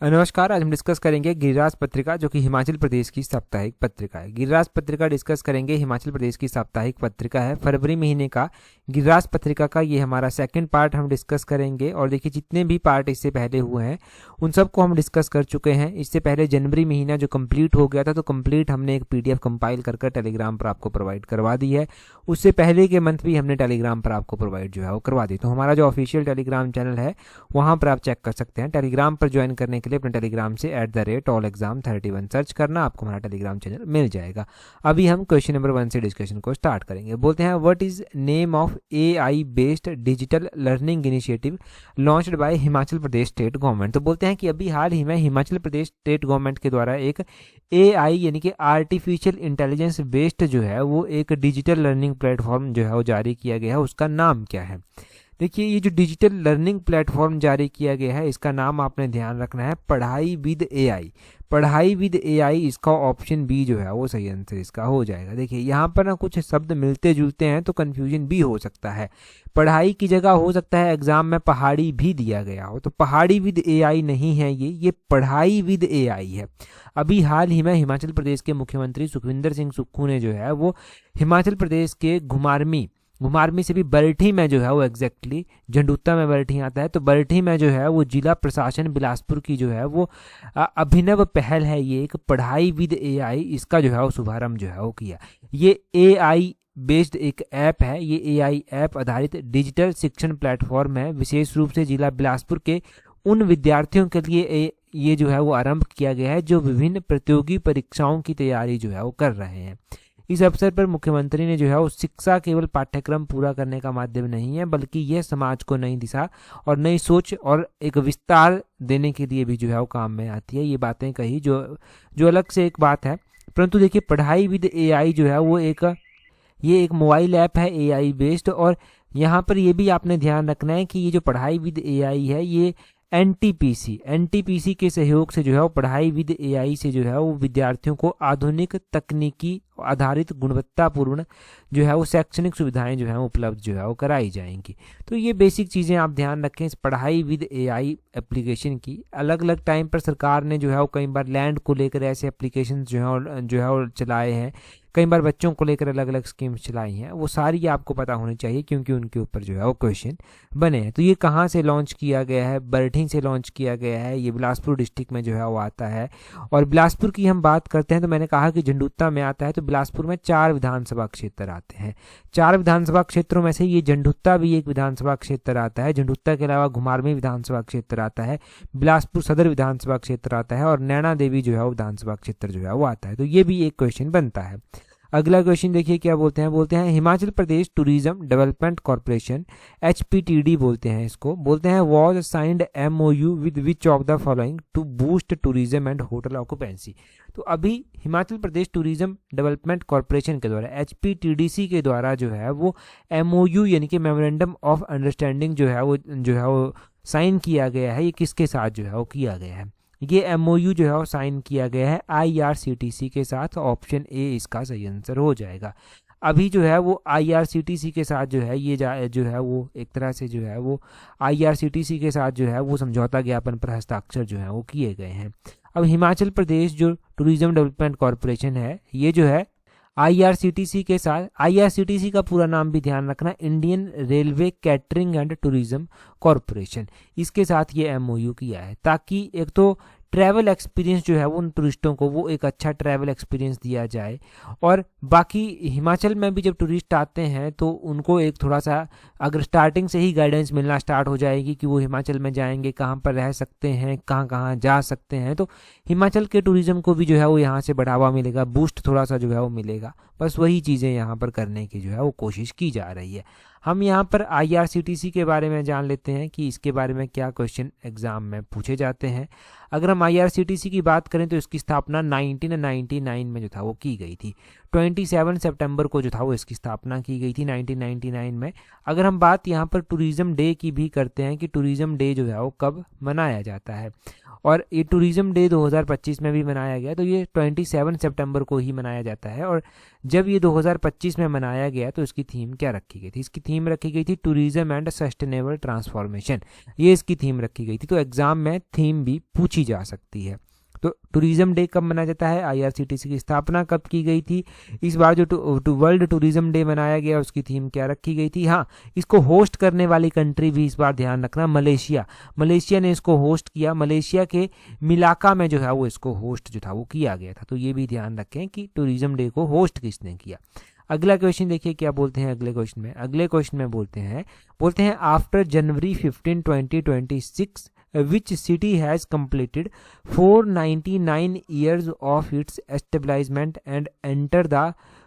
नमस्कार। आज हम डिस्कस करेंगे गिरिराज पत्रिका, जो कि हिमाचल प्रदेश की साप्ताहिक पत्रिका है। गिरिराज पत्रिका डिस्कस करेंगे, हिमाचल प्रदेश की साप्ताहिक पत्रिका है। फरवरी महीने का गिरिराज पत्रिका का ये हमारा सेकंड पार्ट हम डिस्कस करेंगे। और देखिए, जितने भी पार्ट इससे पहले हुए हैं उन सबको हम डिस्कस कर चुके हैं। इससे पहले जनवरी महीना जो कंप्लीट हो गया था, तो कंप्लीट हमने एक PDF कंपाइल कर टेलीग्राम पर आपको प्रोवाइड करवा दी है। उससे पहले के मंथ भी हमने टेलीग्राम पर आपको प्रोवाइड जो है वो करवा दी। तो हमारा जो ऑफिशियल टेलीग्राम चैनल है वहाँ पर आप चेक कर सकते हैं। टेलीग्राम पर ज्वाइन करने के लिए अपने टेलीग्राम से @allexam31 सर्च करना, आपको हमारा टेलीग्राम चैनल मिल जाएगा। अभी हम क्वेश्चन नंबर 1 से डिस्कशन को स्टार्ट करेंगे। बोलते हैं, what is name of AI based digital learning initiative launched by Himachal Pradesh state government. तो बोलते हैं कि अभी हाल ही में हिमाचल प्रदेश स्टेट गवर्नमेंट के द्वारा एक AI यानी कि आर्टिफिशियल इंटेलिजेंस बेस्ड जो है वो एक डिजिटल लर्निंग प्लेटफॉर्म जो है वो जारी किया गया है। उसका नाम क्या है? देखिए, ये जो डिजिटल लर्निंग प्लेटफॉर्म जारी किया गया है, इसका नाम आपने ध्यान रखना है, पढ़ाई विद AI। पढ़ाई विद AI, इसका ऑप्शन बी जो है वो सही आंसर इसका हो जाएगा। देखिए, यहाँ पर ना कुछ शब्द मिलते जुलते हैं तो कन्फ्यूजन भी हो सकता है। पढ़ाई की जगह हो सकता है एग्जाम में पहाड़ी भी दिया गया हो, तो पहाड़ी विद AI नहीं है, ये पढ़ाई विद AI है। अभी हाल ही में हिमाचल प्रदेश के मुख्यमंत्री सुखविंदर सिंह सुक्खू ने जो है वो हिमाचल प्रदेश के घुमारमी से भी बरठी में जो है वो एग्जैक्टली झंडूता में बरठी आता है, तो बरठी में जो है वो जिला प्रशासन बिलासपुर की जो है वो अभिनव पहल है, ये एक पढ़ाई विद AI, इसका जो है वो शुभारंभ जो है वो किया। ये AI बेस्ड एक ऐप है, ये AI ऐप आधारित डिजिटल शिक्षण प्लेटफॉर्म है। विशेष रूप से जिला बिलासपुर के उन विद्यार्थियों के लिए ये जो है वो आरंभ किया गया है जो विभिन्न प्रतियोगी परीक्षाओं की तैयारी जो है वो कर रहे हैं। इस अवसर पर मुख्यमंत्री ने जो है वो शिक्षा केवल पाठ्यक्रम पूरा करने का माध्यम नहीं है, बल्कि यह समाज को नई दिशा और नई सोच और एक विस्तार देने के लिए भी जो है वो काम में आती है। ये बातें कही जो अलग से एक बात है। परंतु देखिए, पढ़ाई विद AI जो है वो ये एक मोबाइल ऐप है AI बेस्ड। और यहाँ पर ये भी आपने ध्यान रखना है कि ये जो पढ़ाई विद AI है, ये NTPC के सहयोग से जो है वो पढ़ाई विद AI से जो है वो विद्यार्थियों को आधुनिक तकनीकी आधारित गुणवत्तापूर्ण जो है वो शैक्षणिक सुविधाएं जो है उपलब्ध जो है वो कराई जाएंगी। तो ये बेसिक चीज़ें आप ध्यान रखें इस पढ़ाई विद AI एप्लीकेशन की। अलग अलग टाइम पर सरकार ने जो है वो कई बार लैंड को लेकर ऐसे एप्लीकेशन जो है वो चलाए हैं, कई बार बच्चों को लेकर अलग अलग स्कीम्स चलाई हैं, वो सारी आपको पता होनी चाहिए क्योंकि उनके ऊपर जो है वो क्वेश्चन बने हैं। तो ये कहाँ से लॉन्च किया गया है? बरठी से लॉन्च किया गया है। ये बिलासपुर डिस्ट्रिक्ट में जो है वो आता है। और बिलासपुर की हम बात करते हैं तो मैंने कहा कि झंडूता में आता है, तो बिलासपुर में 4 विधानसभा क्षेत्र आते हैं। 4 विधानसभा क्षेत्रों में से ये झंडूता भी एक विधानसभा क्षेत्र आता है। झंडूता के अलावा घुमारवी विधानसभा क्षेत्र आता है, बिलासपुर सदर विधानसभा क्षेत्र आता है और नैना देवी जो है वो विधानसभा क्षेत्र जो है वो आता है। तो ये भी एक क्वेश्चन बनता है। अगला क्वेश्चन देखिए क्या बोलते हैं Himachal Pradesh tourism development corporation HPTD बोलते हैं इसको। बोलते हैं was signed MOU with which of the following to boost tourism and hotel occupancy. तो अभी Himachal Pradesh tourism development corporation के द्वारा HPTDC के द्वारा जो है वो MOU यानी कि मेमोरेंडम ऑफ अंडरस्टैंडिंग जो है वो साइन किया गया है। ये किसके साथ जो है वो किया गया है? ये MOU जो है वो साइन किया गया है IRCTC के साथ। ऑप्शन A इसका सही आंसर हो जाएगा। अभी जो है वो IRCTC के साथ जो है ये जो है वो एक तरह से जो है वो IRCTC के साथ जो है वो समझौता ज्ञापन पर हस्ताक्षर जो है वो किए गए हैं। अब हिमाचल प्रदेश जो टूरिज्म डेवलपमेंट कॉर्पोरेशन है, ये जो है IRCTC के साथ, IRCTC का पूरा नाम भी ध्यान रखना, Indian railway catering and tourism corporation, इसके साथ ये MOU किया है ताकि एक तो ट्रैवल एक्सपीरियंस जो है वो उन टूरिस्टों को वो एक अच्छा ट्रैवल एक्सपीरियंस दिया जाए। और बाकी हिमाचल में भी जब टूरिस्ट आते हैं तो उनको एक थोड़ा सा अगर स्टार्टिंग से ही गाइडेंस मिलना स्टार्ट हो जाएगी कि वो हिमाचल में जाएंगे, कहाँ पर रह सकते हैं, कहाँ कहाँ जा सकते हैं, तो हिमाचल के टूरिज्म को भी जो है वो यहाँ से बढ़ावा मिलेगा, बूस्ट थोड़ा सा जो है वो मिलेगा। बस वही चीज़ें यहाँ पर करने की जो है वो कोशिश की जा रही है। हम यहाँ पर IRCTC के बारे में जान लेते हैं कि इसके बारे में क्या क्वेश्चन एग्जाम में पूछे जाते हैं। अगर हम IRCTC की बात करें तो इसकी स्थापना 1999 में जो था वो की गई थी। 27 सितंबर को जो था वो इसकी स्थापना की गई थी 1999 में। अगर हम बात यहाँ पर टूरिज्म डे की भी करते हैं कि टूरिज्म डे जो है वो कब मनाया जाता है, और ये टूरिज्म डे 2025 में भी मनाया गया, तो ये 27 सितंबर को ही मनाया जाता है। और जब ये 2025 में मनाया गया तो इसकी थीम क्या रखी गई थी? इसकी थीम रखी गई थी टूरिज्म एंड सस्टेनेबल ट्रांसफॉर्मेशन, ये इसकी थीम रखी गई थी। तो एग्जाम में थीम भी पूछी जा सकती है। तो टूरिज्म डे कब मनाया जाता है? आईआरसीटीसी की स्थापना कब की गई थी? इस बार जो वर्ल्ड टूरिज्म डे मनाया गया उसकी थीम क्या रखी गई थी? हाँ, इसको होस्ट करने वाली कंट्री भी इस बार ध्यान रखना, मलेशिया। मलेशिया ने इसको होस्ट किया, मलेशिया के मिलाका में जो है वो इसको होस्ट जो था वो किया गया था। तो ये भी ध्यान रखें कि टूरिज्म डे को होस्ट किसने किया। अगला क्वेश्चन देखिए क्या बोलते हैं अगले क्वेश्चन में बोलते हैं after January 15, 2026 which city has completed 499 years of its establishment and enter the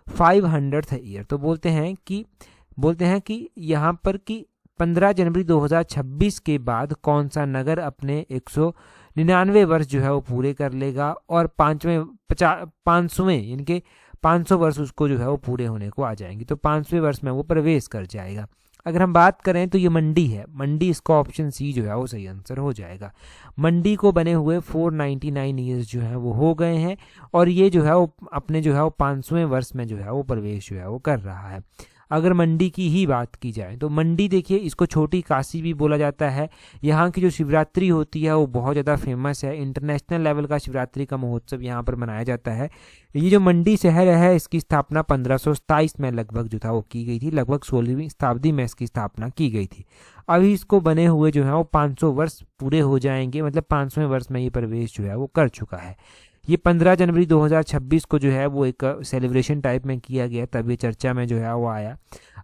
500th year। तो बोलते हैं कि यहाँ पर कि 15 जनवरी 2026 के बाद कौन सा नगर अपने 199 वर्ष जो है वो पूरे कर लेगा और 500वें यानी कि 500 वर्ष उसको जो है वो पूरे होने को आ जाएंगे, तो 5वें वर्ष में वो प्रवेश कर जाएगा। अगर हम बात करें तो ये मंडी है, मंडी इसका ऑप्शन सी जो है वो सही आंसर हो जाएगा। मंडी को बने हुए 499 ईयर्स जो है वो हो गए हैं और ये जो है वो अपने जो है वो 500वें वर्ष में जो है वो प्रवेश जो है वो कर रहा है। अगर मंडी की ही बात की जाए तो मंडी देखिए, इसको छोटी काशी भी बोला जाता है। यहाँ की जो शिवरात्रि होती है वो बहुत ज़्यादा फेमस है, इंटरनेशनल लेवल का शिवरात्रि का महोत्सव यहाँ पर मनाया जाता है। ये जो मंडी शहर है इसकी स्थापना 1527 में लगभग जो था वो की गई थी, लगभग 16वीं शताब्दी में इसकी स्थापना की गई थी। अभी इसको बने हुए जो है वो 500 वर्ष पूरे हो जाएंगे, मतलब 500वें वर्ष में ये प्रवेश जो है वो कर चुका है। ये 15 जनवरी 2026 को जो है वो एक सेलिब्रेशन टाइप में किया गया, तब ये चर्चा में जो है वो आया।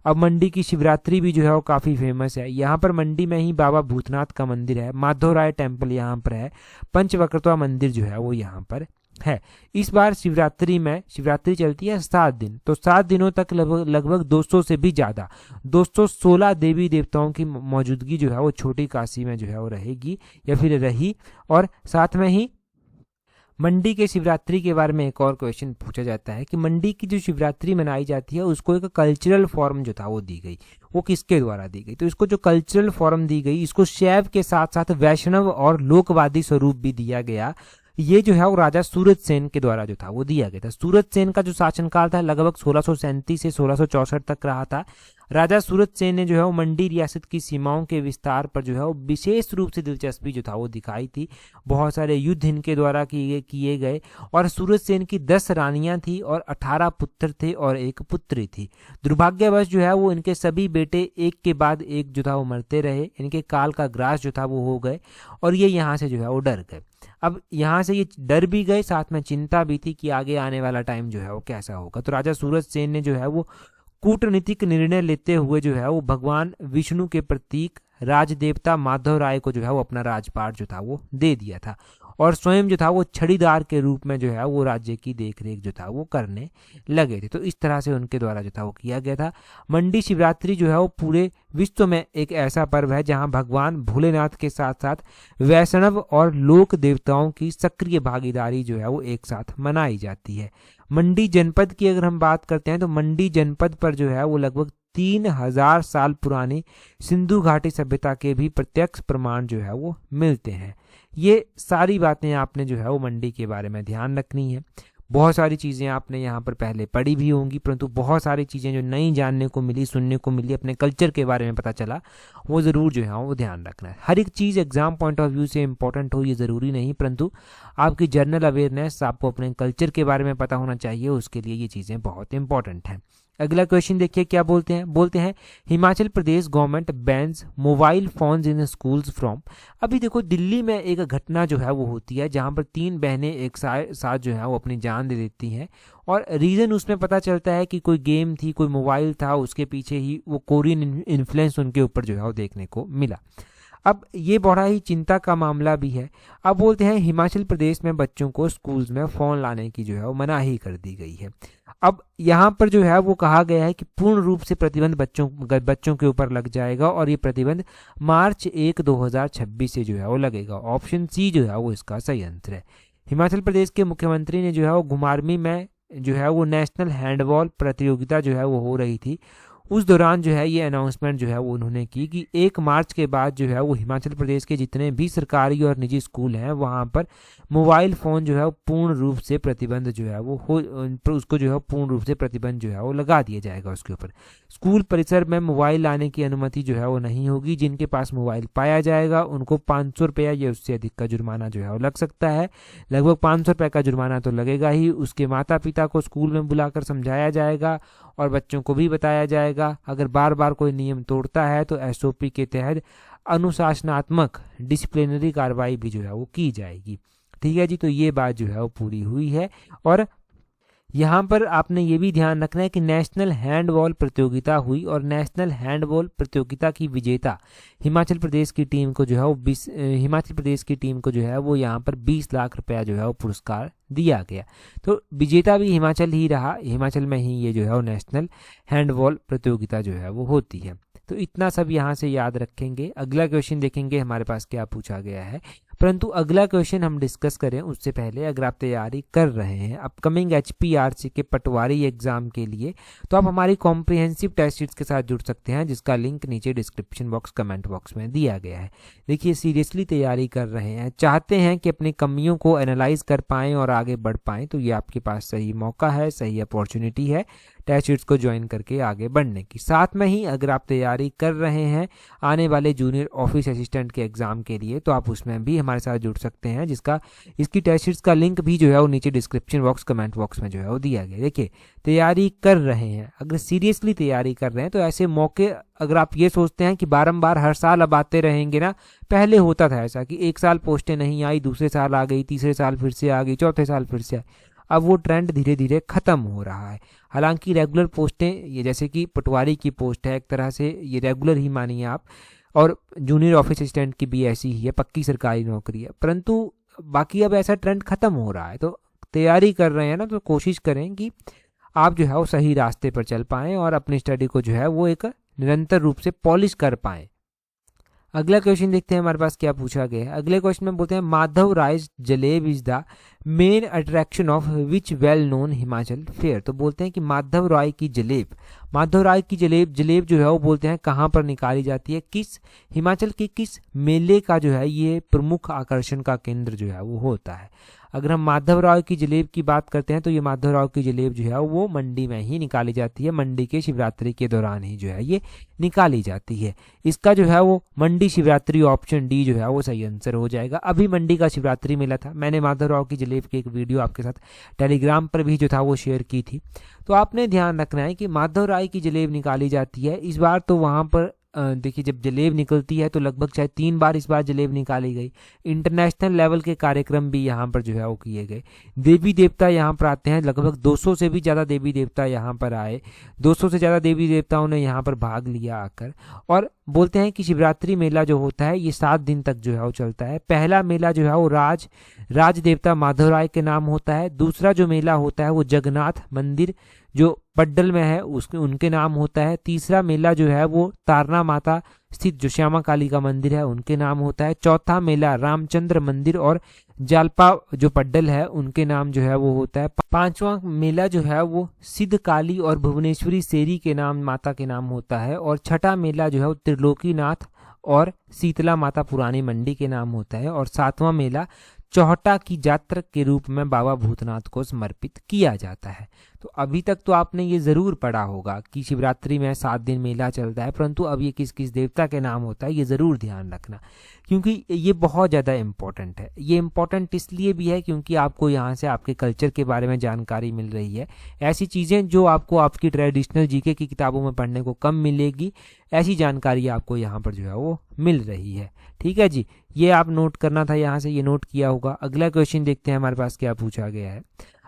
अब मंडी की शिवरात्रि भी जो है वो काफ़ी फेमस है। यहाँ पर मंडी में ही बाबा भूतनाथ का मंदिर है, माधवराय टेम्पल यहाँ पर है, पंचवक्रता मंदिर जो है वो यहाँ पर है। इस बार शिवरात्रि चलती है 7 दिन, तो 7 दिनों तक लगभग 200 से भी ज़्यादा 216 देवी देवताओं की मौजूदगी जो है वो छोटी काशी में जो है वो रहेगी या फिर रही। और साथ में ही मंडी के शिवरात्रि के बारे में एक और क्वेश्चन पूछा जाता है कि मंडी की जो शिवरात्रि मनाई जाती है उसको एक कल्चरल फॉर्म जो था वो दी गई, वो किसके द्वारा दी गई? तो इसको जो कल्चरल फॉर्म दी गई, इसको शैव के साथ साथ वैष्णव और लोकवादी स्वरूप भी दिया गया। ये जो है वो राजा सूरज सेन के द्वारा जो था वो दिया गया था। सूरज सेन का जो शासनकाल था लगभग 1637 से 1664 तक रहा था। राजा सूरज सेन ने जो है वो मंडी रियासत की सीमाओं के विस्तार पर जो है वो विशेष रूप से दिलचस्पी जो था वो दिखाई थी। बहुत सारे युद्ध इनके द्वारा किए गए और सूरज सेन की 10 रानियां थी और 18 पुत्र थे और एक पुत्री थी। दुर्भाग्यवश जो है वो इनके सभी बेटे एक के बाद एक जो था वो मरते रहे, इनके काल का ग्रास जो था वो हो गए और ये यहाँ से जो है वो डर गए। अब यहाँ से ये डर भी गए, साथ में चिंता भी थी कि आगे आने वाला टाइम जो है वो कैसा होगा। तो राजा सूरज सेन ने जो है वो कूटनीतिक निर्णय लेते हुए जो है वो भगवान विष्णु के प्रतीक राजदेवता माधवराय को जो है वो अपना राजपाट जो था वो दे दिया था और स्वयं जो था वो छड़ीदार के रूप में जो है वो राज्य की देखरेख जो था वो करने लगे थे। तो इस तरह से उनके द्वारा जो था वो किया गया था। मंडी शिवरात्रि जो है वो पूरे विश्व में एक ऐसा पर्व है जहां भगवान भोलेनाथ के साथ साथ वैष्णव और लोक देवताओं की सक्रिय भागीदारी जो है वो एक साथ मनाई जाती है। मंडी जनपद की अगर हम बात करते हैं तो मंडी जनपद पर जो है वो लगभग 3000 साल पुरानी सिंधु घाटी सभ्यता के भी प्रत्यक्ष प्रमाण जो है वो मिलते हैं। ये सारी बातें आपने जो है वो मंडी के बारे में ध्यान रखनी है। बहुत सारी चीज़ें आपने यहाँ पर पहले पढ़ी भी होंगी, परंतु बहुत सारी चीज़ें जो नई जानने को मिली, सुनने को मिली, अपने कल्चर के बारे में पता चला, वो ज़रूर जो है वो ध्यान रखना है। हर एक चीज़ एग्जाम पॉइंट ऑफ व्यू से इंपॉर्टेंट हो ये ज़रूरी नहीं, परंतु आपकी जनरल अवेयरनेस, आपको अपने कल्चर के बारे में पता होना चाहिए, उसके लिए ये चीज़ें बहुत इंपॉर्टेंट हैं। अगला क्वेश्चन देखिए क्या बोलते हैं Himachal Pradesh government bans mobile phones in schools from. अभी देखो दिल्ली में एक घटना जो है वो होती है जहां पर 3 बहनें एक साथ जो है वो अपनी जान दे देती हैं और रीज़न उसमें पता चलता है कि कोई गेम थी, कोई मोबाइल था, उसके पीछे ही वो कोरियन इन्फ्लुएंस उनके ऊपर जो है वो देखने को मिला। अब ये बड़ा ही चिंता का मामला भी है। अब बोलते हैं हिमाचल प्रदेश में बच्चों को स्कूल्स में फ़ोन लाने की जो है वो मनाही कर दी गई है। अब यहाँ पर जो है वो कहा गया है कि पूर्ण रूप से प्रतिबंध बच्चों के ऊपर लग जाएगा और ये प्रतिबंध मार्च 1, 2026 से जो है वो लगेगा। ऑप्शन सी जो है वो इसका सही आंसर है। हिमाचल प्रदेश के मुख्यमंत्री ने जो है वो घुमारवी में जो है वो नेशनल हैंडबॉल प्रतियोगिता जो है वो हो रही थी, उस दौरान जो है ये अनाउंसमेंट जो है वो उन्होंने की कि 1 मार्च के बाद जो है वो हिमाचल प्रदेश के जितने भी सरकारी और निजी स्कूल हैं वहाँ पर मोबाइल फ़ोन जो है वो पूर्ण रूप से प्रतिबंध जो है वो उसको जो है पूर्ण रूप से प्रतिबंध जो है वो लगा दिया जाएगा उसके ऊपर। स्कूल परिसर में मोबाइल लाने की अनुमति जो है वो नहीं होगी। जिनके पास मोबाइल पाया जाएगा उनको 500 रुपया या उससे अधिक का जुर्माना जो है वो लग सकता है। लगभग 500 रुपये का जुर्माना तो लगेगा ही। उसके माता पिता को स्कूल में बुलाकर समझाया जाएगा और बच्चों को भी बताया जाएगा। अगर बार बार कोई नियम तोड़ता है तो एसओपी के तहत अनुशासनात्मक डिसिप्लिनरी कार्रवाई भी जो है वो की जाएगी। ठीक है जी, तो ये बात जो है वो पूरी हुई है। और यहाँ पर आपने ये भी ध्यान रखना है कि नेशनल हैंडबॉल प्रतियोगिता हुई और नेशनल हैंडबॉल प्रतियोगिता की विजेता हिमाचल प्रदेश की टीम को जो है वो हिमाचल प्रदेश की टीम को जो है वो यहाँ पर 20 लाख रुपया जो है वो पुरस्कार दिया गया। तो विजेता भी हिमाचल ही रहा, हिमाचल में ही ये जो है वो नेशनल हैंडबॉल प्रतियोगिता जो है वो होती है। तो इतना सब यहाँ से याद रखेंगे। अगला क्वेश्चन देखेंगे हमारे पास क्या पूछा गया है। परंतु अगला क्वेश्चन हम डिस्कस करें उससे पहले अगर आप तैयारी कर रहे हैं अपकमिंग HPRC के पटवारी एग्जाम के लिए तो आप हमारी कॉम्प्रिहेंसिव टेस्ट सीरीज के साथ जुड़ सकते हैं, जिसका लिंक नीचे डिस्क्रिप्शन बॉक्स कमेंट बॉक्स में दिया गया है। देखिए, सीरियसली तैयारी कर रहे हैं, चाहते हैं कि अपनी कमियों को एनालाइज कर पाएँ और आगे बढ़ पाएँ, तो ये आपके पास सही मौका है, सही अपॉर्चुनिटी है टेस्ट सीरीज को ज्वाइन करके आगे बढ़ने की। साथ में ही अगर आप तैयारी कर रहे हैं आने वाले जूनियर ऑफिस असिस्टेंट के एग्जाम के लिए तो आप उसमें भी हमारे साथ जुड़ सकते हैं, इसकी टेस्ट सीरीज का लिंक भी जो है वो नीचे डिस्क्रिप्शन बॉक्स कमेंट बॉक्स में जो है वो दिया गया। देखिए, तैयारी कर रहे हैं, अगर सीरियसली तैयारी कर रहे हैं तो ऐसे मौके अगर आप ये सोचते हैं कि बारंबार हर साल अब आते रहेंगे ना, पहले होता था ऐसा कि एक साल पोस्टें नहीं आई, दूसरे साल आ गई, तीसरे साल फिर से आ गई, चौथे साल फिर से आई। अब वो ट्रेंड धीरे धीरे खत्म हो रहा है। हालांकि रेगुलर पोस्टें ये जैसे कि पटवारी की पोस्ट है एक तरह से ये रेगुलर ही मानिए आप, और जूनियर ऑफिस असिस्टेंट की भी ऐसी ही है, पक्की सरकारी नौकरी है, परंतु बाकी अब ऐसा ट्रेंड खत्म हो रहा है। तो तैयारी कर रहे हैं ना, तो कोशिश करें कि आप जो है वो सही रास्ते पर चल पाएँ और अपनी स्टडी को जो है वो एक निरंतर रूप से पॉलिश कर पाएँ। अगला क्वेश्चन देखते हैं हमारे पास क्या पूछा गया है। अगले क्वेश्चन में बोलते हैं माधव राय जलेब is the main attraction of which well known Himachal fair. तो बोलते हैं कि माधव राय की जलेब जो है वो बोलते हैं कहाँ पर निकाली जाती है, किस हिमाचल के किस मेले का जो है ये प्रमुख आकर्षण का केंद्र जो है वो होता है। अगर हम माधव राव की जलेब की बात करते हैं तो ये माधव राव की जलेब जो है वो मंडी में ही निकाली जाती है, मंडी के शिवरात्रि के दौरान ही जो है ये निकाली जाती है। इसका जो है वो मंडी शिवरात्रि ऑप्शन डी जो है वो सही आंसर हो जाएगा। अभी मंडी का शिवरात्रि मेला था, मैंने माधव राव की जलेब की एक वीडियो आपके साथ टेलीग्राम पर भी जो था वो शेयर की थी। तो आपने ध्यान रखना है कि माधव राय की जलेब निकाली जाती है इस बार। तो वहाँ पर देखिए, जब जलेब निकलती है तो लगभग शायद 3 बार इस बार जलेब निकाली गई। इंटरनेशनल लेवल के कार्यक्रम भी यहाँ पर जो है वो किए गए। देवी देवता यहाँ पर आते हैं, लगभग 200 से भी ज़्यादा देवी देवता यहाँ पर आए, 200 से ज़्यादा देवी देवताओं ने यहाँ पर भाग लिया आकर। और बोलते हैं कि शिवरात्रि मेला जो होता है ये 7 दिन तक जो है वो चलता है। पहला मेला जो है वो राज देवता माधव राय के नाम होता है। दूसरा जो मेला होता है वो जगन्नाथ मंदिर जो पड्डल में है उनके नाम होता है। तीसरा मेला जो है वो तारना माता स्थित जो श्यामा काली का मंदिर है उनके नाम होता है। चौथा मेला रामचंद्र मंदिर और जालपा जो पड्डल है उनके नाम जो है वो होता है। पांचवा मेला जो है वो सिद्ध काली और भुवनेश्वरी सेरी के नाम माता के नाम होता है। और छठा मेला जो है वो त्रिलोकीनाथ और शीतला माता पुरानी मंडी के नाम होता है। और 7वां मेला चौहटा की जात्रा के रूप में बाबा भूतनाथ को समर्पित किया जाता है। तो अभी तक तो आपने ये जरूर पढ़ा होगा कि शिवरात्रि में 7 दिन मेला चलता है, परंतु अब ये किस किस देवता के नाम होता है ये जरूर ध्यान रखना, क्योंकि ये बहुत ज़्यादा इम्पोर्टेंट है। ये इम्पोर्टेंट इसलिए भी है क्योंकि आपको यहाँ से आपके कल्चर के बारे में जानकारी मिल रही है। ऐसी चीज़ें जो आपको आपकी ट्रेडिशनल जीके की किताबों में पढ़ने को कम मिलेगी, ऐसी जानकारी आपको यहाँ पर जो है वो मिल रही है। ठीक है जी, ये आप नोट करना था, यहाँ से ये नोट किया होगा। अगला क्वेश्चन देखते हैं हमारे पास क्या पूछा गया है।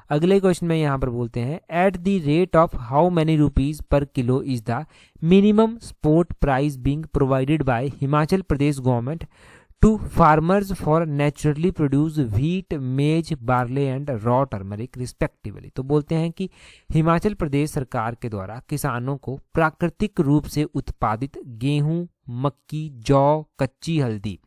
अगले क्वेश्चन में यहाँ पर बोलते हैं at the rate of how many rupees per kilo is the minimum support price being provided by Himachal Pradesh government to farmers for naturally produce wheat, maize, barley and raw turmeric respectively. तो बोलते हैं कि हिमाचल प्रदेश सरकार के द्वारा किसानों को प्राकृतिक रूप से उत्पादित गेहूं, मक्की, जौ, कच्ची हल्दी,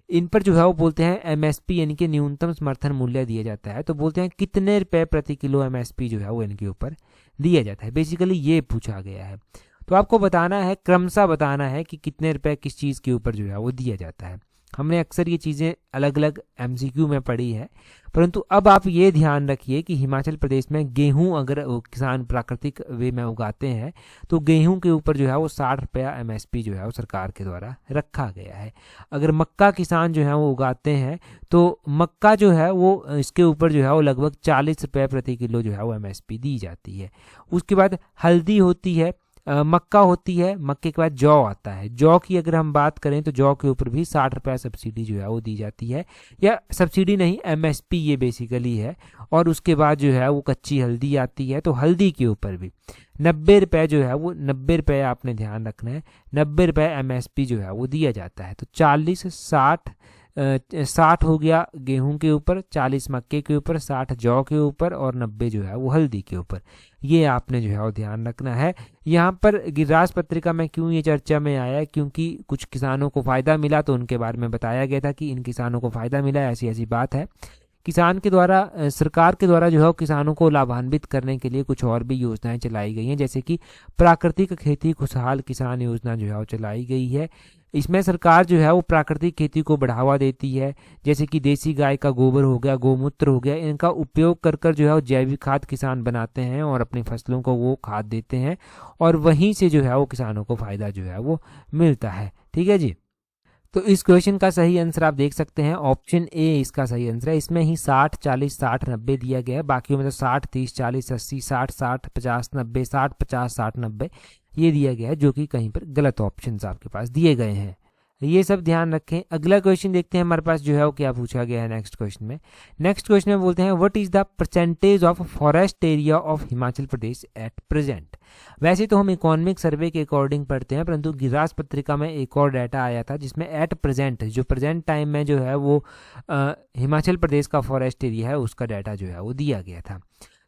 इन पर जो है वो बोलते हैं एमएसपी यानी कि न्यूनतम समर्थन मूल्य दिया जाता है। तो बोलते हैं कितने रुपए प्रति किलो एमएसपी जो है वो इनके ऊपर दिया जाता है, बेसिकली ये पूछा गया है। तो आपको बताना है, क्रमशः बताना है कि कितने रुपए किस चीज़ के ऊपर जो है वो दिया जाता है। हमने अक्सर ये चीज़ें अलग अलग एमसीक्यू में पढ़ी है, परंतु अब आप ये ध्यान रखिए कि हिमाचल प्रदेश में गेहूं अगर किसान प्राकृतिक वे में उगाते हैं तो गेहूं के ऊपर जो है वो 60 रुपया एमएसपी जो है वो सरकार के द्वारा रखा गया है। अगर मक्का किसान जो है वो उगाते हैं तो मक्का जो है वो इसके ऊपर जो है वो लगभग 40 रुपये प्रति किलो जो है वो एमएसपी दी जाती है। उसके बाद हल्दी होती है, मक्का होती है, मक्के के बाद जौ आता है। जौ की अगर हम बात करें तो जौ के ऊपर भी 60 रुपया सब्सिडी जो है वो दी जाती है, या सब्सिडी नहीं एमएसपी ये बेसिकली है। और उसके बाद जो है वो कच्ची हल्दी आती है, तो हल्दी के ऊपर भी 90 रुपये जो है वो 90 रुपये आपने ध्यान रखना है, 90 रुपये एमएसपी जो है वो दिया जाता है। तो 40 60 हो गया गेहूं के ऊपर, 40 मक्के के ऊपर, 60 जौ के ऊपर और 90 जो है वो हल्दी के ऊपर। ये आपने जो है वो ध्यान रखना है। यहाँ पर गिरिराज पत्रिका में क्यों ये चर्चा में आया, क्योंकि कुछ किसानों को फ़ायदा मिला तो उनके बारे में बताया गया था कि इन किसानों को फ़ायदा मिला, ऐसी ऐसी बात है। किसान के द्वारा सरकार के द्वारा जो है किसानों को लाभान्वित करने के लिए कुछ और भी योजनाएं चलाई गई हैं, जैसे कि प्राकृतिक खेती खुशहाल किसान योजना जो है वो चलाई गई है। इसमें सरकार जो है वो प्राकृतिक खेती को बढ़ावा देती है, जैसे कि देसी गाय का गोबर हो गया, गोमूत्र हो गया, इनका उपयोग कर कर जो है वो जैविक खाद किसान बनाते हैं और अपनी फसलों को वो खाद देते हैं और वहीं से जो है वो किसानों को फ़ायदा जो है वो मिलता है। ठीक है जी। तो इस क्वेश्चन का सही आंसर आप देख सकते हैं, ऑप्शन ए इसका सही आंसर है। इसमें ही 60 40 60 90 दिया गया है, बाकी में तो 60 30 40 80 60 60 50 90 60 50 60 90 ये दिया गया है, जो कि कहीं पर गलत ऑप्शंस आपके पास दिए गए हैं। ये सब ध्यान रखें। अगला क्वेश्चन देखते हैं हमारे पास जो है वो क्या पूछा गया है नेक्स्ट क्वेश्चन में। नेक्स्ट क्वेश्चन में बोलते हैं what is the percentage of forest area of Himachal Pradesh at present. वैसे तो हम इकोनॉमिक सर्वे के अकॉर्डिंग पढ़ते हैं, परंतु गिरिराज पत्रिका में एक और डाटा आया था जिसमें एट प्रेजेंट जो प्रेजेंट टाइम में जो है वो हिमाचल प्रदेश का फॉरेस्ट एरिया है उसका डाटा जो है वो दिया गया था।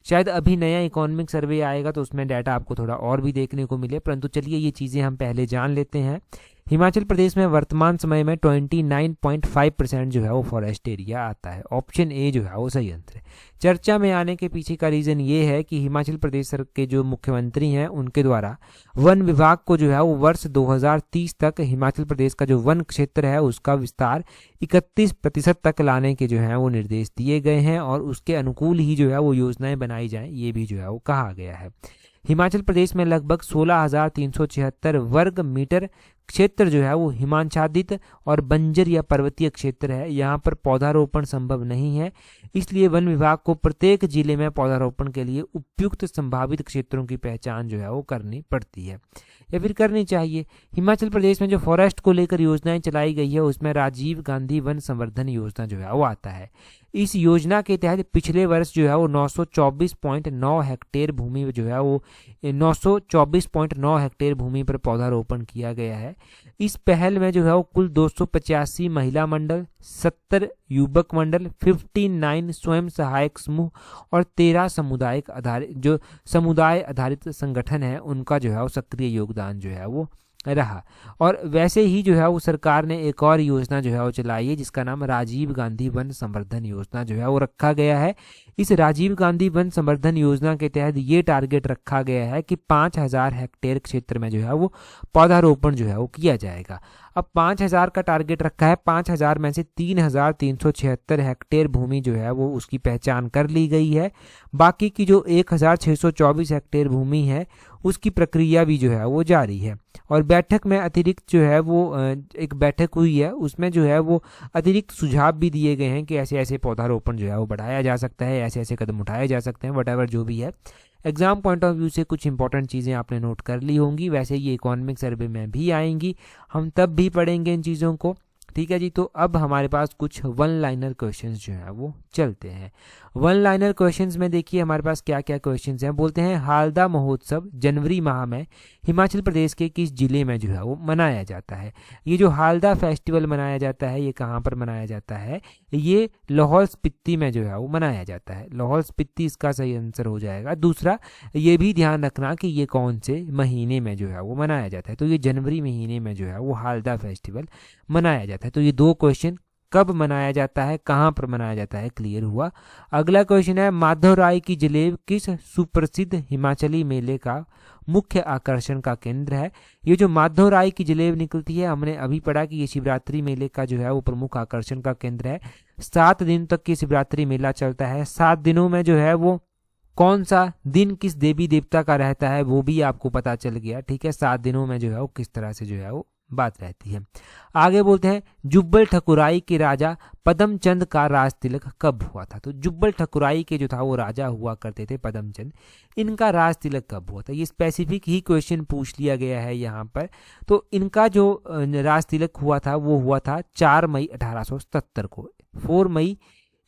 शायद अभी नया इकोनॉमिक सर्वे आएगा तो उसमें डाटा आपको थोड़ा और भी देखने को मिले, परंतु चलिए ये चीज़ें हम पहले जान लेते हैं। हिमाचल प्रदेश में वर्तमान समय में 29.5% जो है वो फॉरेस्ट एरिया आता है। ऑप्शन ए जो है वो सही आंसर है। चर्चा में आने के पीछे का रीज़न ये है कि हिमाचल प्रदेश के जो मुख्यमंत्री हैं उनके द्वारा वन विभाग को जो है वो वर्ष 2030 तक हिमाचल प्रदेश का जो वन क्षेत्र है उसका विस्तार 31% तक लाने के जो है वो निर्देश दिए गए हैं और उसके अनुकूल ही जो है वो योजनाएं बनाई जाएं, ये भी जो है वो कहा गया है। हिमाचल प्रदेश में लगभग 16,376 वर्ग मीटर क्षेत्र जो है वो हिमाच्छादित और बंजर या पर्वतीय क्षेत्र है। यहाँ पर पौधारोपण संभव नहीं है, इसलिए वन विभाग को प्रत्येक जिले में पौधारोपण के लिए उपयुक्त संभावित क्षेत्रों की पहचान जो है वो करनी पड़ती है या फिर करनी चाहिए। हिमाचल प्रदेश में जो फॉरेस्ट को लेकर योजनाएं चलाई गई है उसमें राजीव गांधी वन संवर्धन योजना जो है वो आता है। इस योजना के तहत पिछले वर्ष जो है वो 924.9 हेक्टेयर भूमि जो है वो 924.9 हेक्टेयर भूमि पर पौधारोपण किया गया है। इस पहल में जो है वो कुल 285 महिला मंडल, 70 युवक मंडल, 59 स्वयं सहायक समूह और 13 समुदाय आधारित संगठन है उनका जो है वो सक्रिय योगदान जो है वो रहा। और वैसे ही जो है वो सरकार ने एक और योजना जो है वो चलाई है जिसका नाम राजीव गांधी वन संवर्धन योजना जो है वो रखा गया है। इस राजीव गांधी वन संवर्धन योजना के तहत ये टारगेट रखा गया है कि 5000 हेक्टेयर क्षेत्र में जो है वो पौधारोपण जो है वो किया जाएगा। अब 5000 का टारगेट रखा है, 5000 में से 3376 हेक्टेयर भूमि जो है वो उसकी पहचान कर ली गई है। बाकी की जो 1624 हेक्टेयर भूमि है उसकी प्रक्रिया भी जो है वो जारी है। और बैठक में अतिरिक्त जो है वो एक बैठक हुई है, उसमें जो है वो अतिरिक्त सुझाव भी दिए गए हैं कि ऐसे ऐसे पौधारोपण जो है वो बढ़ाया जा सकता है, ऐसे ऐसे कदम उठाए जा सकते हैं, वटएवर जो भी है। एग्जाम पॉइंट ऑफ व्यू से कुछ इंपॉर्टेंट चीज़ें आपने नोट कर ली होंगी, वैसे ये इकोनॉमिक सर्वे में भी आएंगी, हम तब भी पढ़ेंगे इन चीज़ों को। ठीक है जी। तो अब हमारे पास कुछ वन लाइनर क्वेश्चंस जो हैं वो चलते हैं। वन लाइनर क्वेश्चंस में देखिए हमारे पास क्या क्या क्वेश्चंस हैं। बोलते हैं हालदा महोत्सव जनवरी माह में हिमाचल प्रदेश के किस जिले में जो है वो मनाया जाता है। ये जो हालदा फेस्टिवल मनाया जाता है ये कहाँ पर मनाया जाता है, ये लाहौल स्पीति में जो है वो मनाया जाता है। लाहौल स्पीति इसका सही आंसर हो जाएगा। दूसरा ये भी ध्यान रखना कि ये कौन से महीने में जो है वो मनाया जाता है, तो ये जनवरी महीने में जो है वो हालदा फेस्टिवल मनाया जाता है। तो ये दो क्वेश्चन कब मनाया जाता है, कहाँ पर मनाया जाता है, क्लियर हुआ। अगला क्वेश्चन है माधवराय की जलेब किस सुप्रसिद्ध हिमाचली मेले का मुख्य आकर्षण का केंद्र है। ये जो माधवराय की जलेब निकलती है, हमने अभी पढ़ा कि ये शिवरात्रि मेले का जो है वो प्रमुख आकर्षण का केंद्र है। 7 दिन तक ये शिवरात्रि मेला चलता है। 7 दिनों में जो है वो कौन सा दिन किस देवी देवता का रहता है वो भी आपको पता चल गया, ठीक है। 7 दिनों में जो है वो किस तरह से जो है वो बात रहती है। आगे बोलते हैं जुब्बल ठकुराई के राजा पदमचंद का राज तिलक कब हुआ था। तो जुब्बल ठकुराई के जो था वो राजा हुआ करते थे पदमचंद, इनका राज तिलक कब हुआ था, ये स्पेसिफिक ही क्वेश्चन पूछ लिया गया है यहाँ पर। तो इनका जो राज तिलक हुआ था वो हुआ था 4 मई 1877 को। 4 मई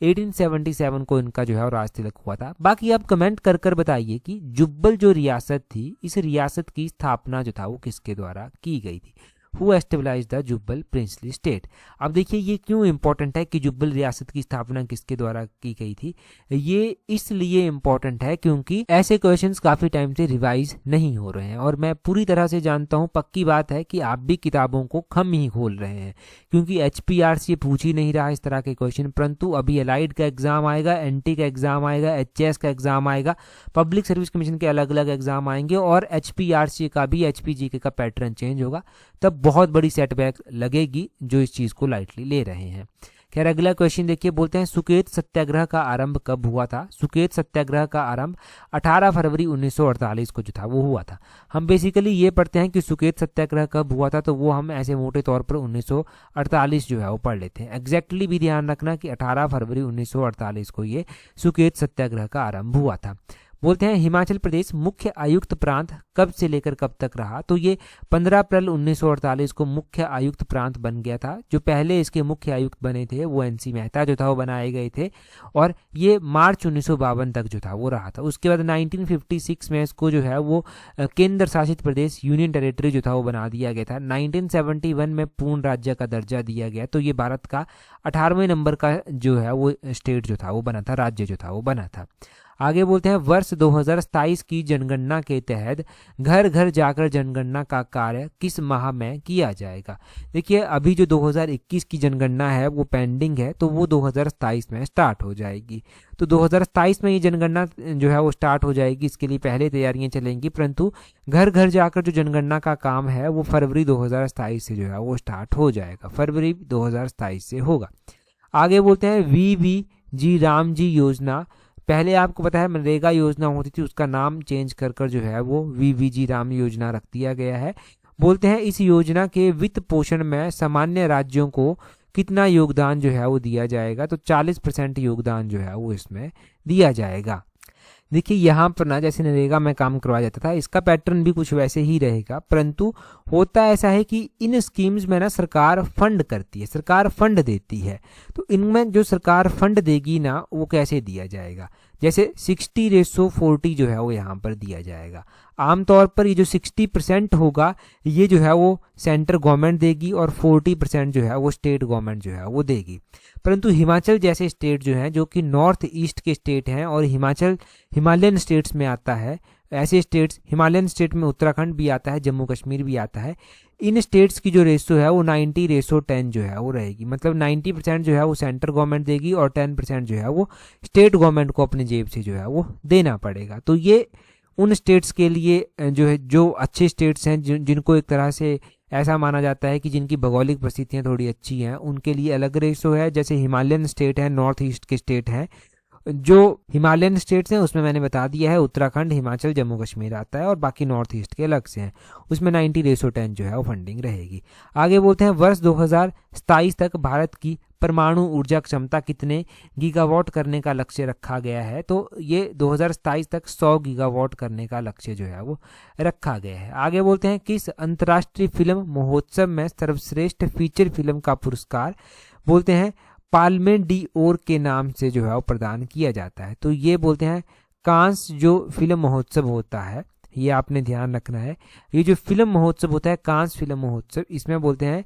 1877 को इनका जो है राज तिलक हुआ था। बाकी आप कमेंट कर कर बताइए कि जुब्बल जो रियासत थी, इस रियासत की स्थापना जो था वो किसके द्वारा की गई थी। Who established the Jubbal princely state. अब देखिए ये क्यों इंपॉर्टेंट है कि जुब्बल रियासत की स्थापना किसके द्वारा की गई थी। ये इसलिए इंपॉर्टेंट है क्योंकि ऐसे क्वेश्चंस काफी टाइम से रिवाइज नहीं हो रहे हैं, और मैं पूरी तरह से जानता हूं, पक्की बात है कि आप भी किताबों को कम ही खोल रहे हैं, क्योंकि HPR से पूछ ही नहीं रहा इस तरह के क्वेश्चन। परंतु अभी एलाइड का एग्जाम आएगा, NT का एग्जाम आएगा, HS का एग्जाम आएगा, पब्लिक सर्विस कमीशन के अलग अलग एग्जाम आएंगे, और HPRC का भी, HPGK का पैटर्न चेंज होगा, तब बहुत बड़ी सेटबैक लगेगी जो इस चीज को लाइटली ले रहे हैं। खैर अगला क्वेश्चन देखिए, बोलते हैं सुकेत सत्याग्रह का आरंभ कब हुआ था। सुकेत सत्याग्रह का आरंभ 18 फरवरी 1948 को जो था वो हुआ था। हम बेसिकली ये पढ़ते हैं कि सुकेत सत्याग्रह कब हुआ था, तो वो हम ऐसे मोटे तौर पर 1948 जो है वो पढ़ लेते हैं। एग्जैक्टली भी ध्यान रखना कि 18 फरवरी 1948 को ये सुकेत सत्याग्रह का आरंभ हुआ था। बोलते हैं हिमाचल प्रदेश मुख्य आयुक्त प्रांत कब से लेकर कब तक रहा। तो ये 15 अप्रैल 1948 को मुख्य आयुक्त प्रांत बन गया था। जो पहले इसके मुख्य आयुक्त बने थे वो NC मेहता जो था वो बनाए गए थे, और ये मार्च 1952 तक जो था वो रहा था। उसके बाद 1956 में इसको जो है वो केंद्र शासित प्रदेश, यूनियन टेरिटरी जो था वो बना दिया गया था। 1971 में पूर्ण राज्य का दर्जा दिया गया। तो ये भारत का 18वें नंबर का जो है वो स्टेट जो था वो बना था, राज्य जो था वो बना था। आगे बोलते हैं वर्ष 2027 की जनगणना के तहत घर घर जाकर जनगणना का कार्य किस माह में किया जाएगा। देखिए अभी जो 2021 की जनगणना है वो पेंडिंग है, तो वो 2027 में स्टार्ट हो जाएगी। तो 2027 में ये जनगणना जो है वो स्टार्ट हो जाएगी, इसके लिए पहले तैयारियां चलेंगी, परंतु घर घर जाकर जो जनगणना का काम है वो फरवरी 2027 से जो है वो स्टार्ट हो जाएगा, फरवरी 2027 से होगा। आगे बोलते हैं VVG रामजी योजना। पहले आपको पता है मनरेगा योजना होती थी, उसका नाम चेंज कर कर जो है वो VVG राम योजना रख दिया गया है। बोलते हैं इस योजना के वित्त पोषण में सामान्य राज्यों को कितना योगदान जो है वो दिया जाएगा। तो 40% योगदान जो है वो इसमें दिया जाएगा। देखिए यहाँ पर ना जैसे नरेगा में काम करवाया जाता था, इसका पैटर्न भी कुछ वैसे ही रहेगा, परंतु होता ऐसा है कि इन स्कीम्स में ना सरकार फंड करती है, सरकार फंड देती है। तो इनमें जो सरकार फंड देगी ना वो कैसे दिया जाएगा, जैसे 60:40 जो है वो यहाँ पर दिया जाएगा। आमतौर पर ये जो 60% होगा ये जो है वो सेंट्रल गवर्नमेंट देगी और 40% जो है वो स्टेट गवर्नमेंट जो है वो देगी। परंतु हिमाचल जैसे स्टेट जो हैं, जो कि नॉर्थ ईस्ट के स्टेट हैं और हिमाचल हिमालयन स्टेट्स में आता है, ऐसे स्टेट्स हिमालयन स्टेट में उत्तराखंड भी आता है, जम्मू कश्मीर भी आता है, इन स्टेट्स की जो रेशो है वो 90:10 जो है वो रहेगी। मतलब 90% जो है वो सेंट्रल गवर्नमेंट देगी और 10% जो है वो स्टेट गवर्नमेंट को अपनी जेब से जो है वो देना पड़ेगा। तो ये उन स्टेट्स के लिए जो है, जो अच्छे स्टेट्स हैं, जिनको एक तरह से ऐसा माना जाता है कि जिनकी भौगोलिक परिस्थितियां थोड़ी अच्छी हैं, उनके लिए अलग रेशो है। जैसे हिमालयन स्टेट है, नॉर्थ ईस्ट के स्टेट हैं, जो हिमालयन स्टेट्स हैं उसमें मैंने बता दिया है उत्तराखंड, हिमाचल, जम्मू कश्मीर आता है, और बाकी नॉर्थ ईस्ट के अलग से हैं, उसमें 90:10 जो है वो फंडिंग रहेगी। आगे बोलते हैं वर्ष 2027 तक भारत की परमाणु ऊर्जा क्षमता कितने गीगावाट करने का लक्ष्य रखा गया है। तो ये 2027 तक 100 गीगावाट करने का लक्ष्य जो है वो रखा गया है। आगे बोलते हैं किस अंतर्राष्ट्रीय फिल्म महोत्सव में सर्वश्रेष्ठ फीचर फिल्म का पुरस्कार बोलते हैं पाल्मे डी ओर के नाम से जो है वो प्रदान किया जाता है। तो ये बोलते हैं कांस जो फिल्म महोत्सव होता है, ये आपने ध्यान रखना है। ये जो फिल्म महोत्सव होता है कांस फिल्म महोत्सव, इसमें बोलते हैं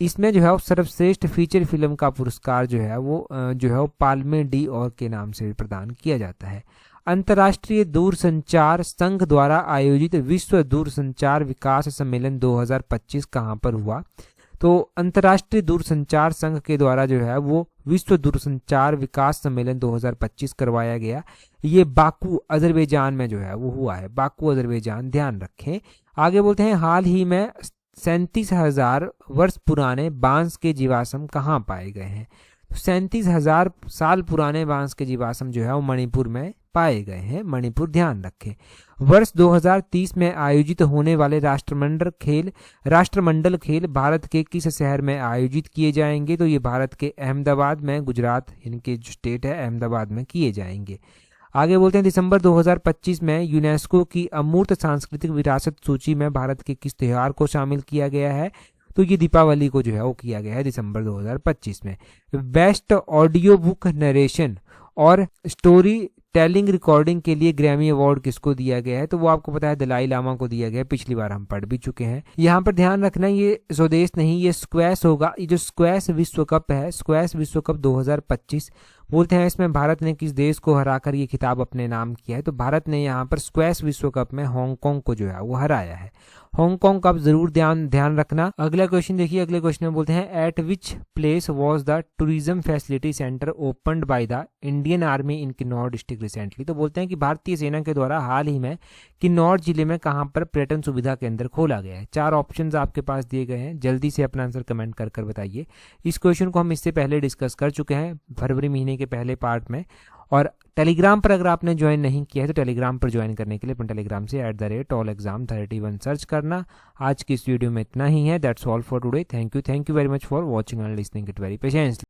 इसमें जो है वो सर्वश्रेष्ठ फीचर फिल्म का पुरस्कार जो है वो पाल्मे डी ओर के नाम से प्रदान किया जाता है। अंतर्राष्ट्रीय दूरसंचार संघ द्वारा आयोजित विश्व दूरसंचार विकास सम्मेलन 2025 कहाँ पर हुआ। तो अंतर्राष्ट्रीय दूरसंचार संघ के द्वारा जो है वो विश्व दूरसंचार विकास सम्मेलन 2025 करवाया गया। ये बाकू अजरबैजान में जो है वो हुआ है, बाकू अजरबैजान, ध्यान रखें। आगे बोलते हैं हाल ही में 37,000 वर्ष पुराने बांस के जीवाश्म कहाँ पाए गए हैं। 37,000 साल पुराने बांस के जीवाश्म जो है वो मणिपुर में पाए गए हैं, मणिपुर, ध्यान रखें। वर्ष 2030 में आयोजित होने वाले राष्ट्रमंडल खेल भारत के किस शहर में आयोजित किए जाएंगे। तो ये भारत के अहमदाबाद में, गुजरात इनके जो स्टेट है अहमदाबाद में किए जाएंगे। आगे बोलते हैं दिसंबर 2025 में यूनेस्को की अमूर्त सांस्कृतिक विरासत सूची में भारत के किस त्योहार को शामिल किया गया है। तो ये दीपावली को जो है वो किया गया है दिसंबर 2025 में। बेस्ट ऑडियो बुक नरेशन और स्टोरी टेलिंग रिकॉर्डिंग के लिए ग्रैमी अवार्ड किसको दिया गया है। तो वो आपको पता है दलाई लामा को दिया गया है, पिछली बार हम पढ़ भी चुके हैं। यहाँ पर ध्यान रखना ये स्वदेश नहीं, ये स्क्वैश होगा। ये जो स्क्वैश विश्व कप है, स्क्वैश विश्व कप 2025 बोलते हैं, इसमें भारत ने किस देश को हराकर ये खिताब अपने नाम किया है। तो भारत ने यहाँ पर स्क्वैश विश्व कप में हांगकांग को जो है वो हराया है। हांगकांग का आप जरूर ध्यान रखना। अगला क्वेश्चन देखिए, अगले क्वेश्चन में बोलते हैं eight which place was the tourism facility centre opened by the Indian army in Kinnaur district recently. तो बोलते हैं कि भारतीय सेना के द्वारा हाल ही में किन्नौर जिले में कहां पर पर्यटन सुविधा केंद्र खोला गया है। 4 ऑप्शंस आपके पास दिए गए हैं, जल्दी से अपना आंसर कमेंट कर बताइए। इस क्वेश्चन को हम इससे पहले डिस्कस कर चुके हैं फरवरी महीने के पहले पार्ट में। और टेलीग्राम पर अगर आपने ज्वाइन नहीं किया है तो टेलीग्राम पर ज्वाइन करने के लिए अपने टेलीग्राम से @allexam31 सर्च करना। आज की इस वीडियो में इतना ही है। That's all for today. Thank you very much for watching and listening it very patiently.